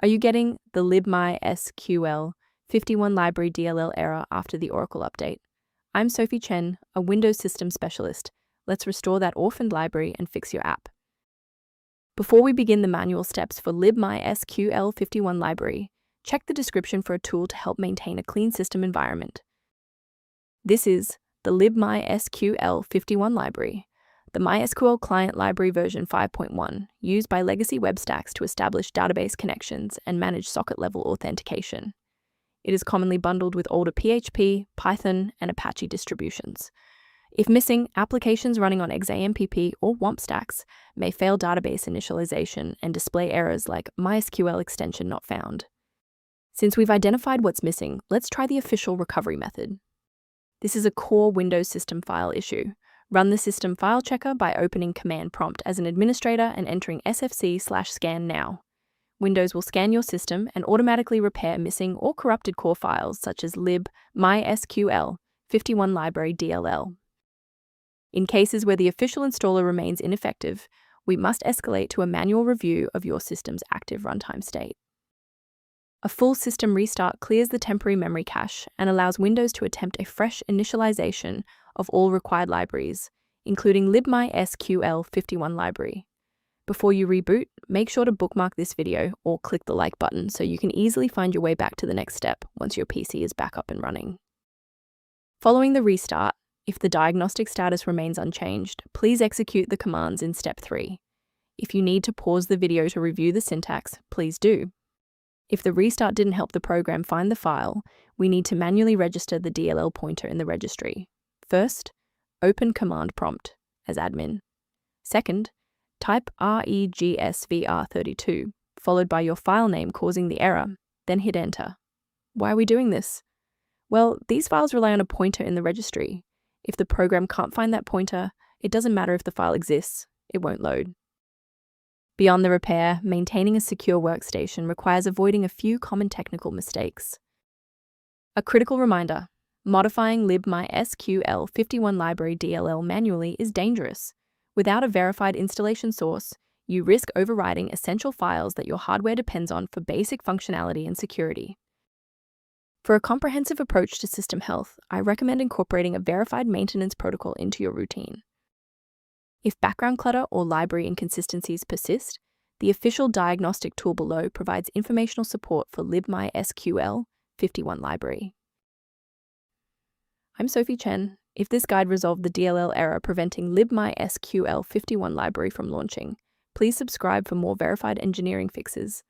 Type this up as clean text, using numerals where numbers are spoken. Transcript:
Are you getting the libmysql51 library DLL error after the Oracle update? I'm Sophie Chen, a Windows system specialist. Let's restore that orphaned library and fix your app. Before we begin the manual steps for libmysql51 library, check the description for a tool to help maintain a clean system environment. This is the libmysql51 library, the MySQL Client library version 5.1, used by legacy web stacks to establish database connections and manage socket-level authentication. It is commonly bundled with older PHP, Python, and Apache distributions. If missing, applications running on XAMPP or WAMP stacks may fail database initialization and display errors like MySQL extension not found. Since we've identified what's missing, let's try the official recovery method. This is a core Windows system file issue. Run the system file checker by opening command prompt as an administrator and entering sfc/scan now. Windows will scan your system and automatically repair missing or corrupted core files such as libmysql51 library DLL. In cases where the official installer remains ineffective, we must escalate to a manual review of your system's active runtime state. A full system restart clears the temporary memory cache and allows Windows to attempt a fresh initialization of all required libraries, including libmysql51 library. Before you reboot, make sure to bookmark this video or click the like button so you can easily find your way back to the next step once your PC is back up and running. Following the restart, if the diagnostic status remains unchanged, please execute the commands in step 3. If you need to pause the video to review the syntax, please do. If the restart didn't help the program find the file, we need to manually register the DLL pointer in the registry. First, open command prompt as admin. Second, type regsvr32, followed by your file name causing the error, then hit enter. Why are we doing this? Well, these files rely on a pointer in the registry. If the program can't find that pointer, it doesn't matter if the file exists, it won't load. Beyond the repair, maintaining a secure workstation requires avoiding a few common technical mistakes. A critical reminder, modifying libmysql51 library DLL manually is dangerous. Without a verified installation source, you risk overwriting essential files that your hardware depends on for basic functionality and security. For a comprehensive approach to system health, I recommend incorporating a verified maintenance protocol into your routine. If background clutter or library inconsistencies persist, the official diagnostic tool below provides informational support for libmysql51 library. I'm Sophie Chen. If this guide resolved the DLL error preventing libmysql51 library from launching, please subscribe for more verified engineering fixes.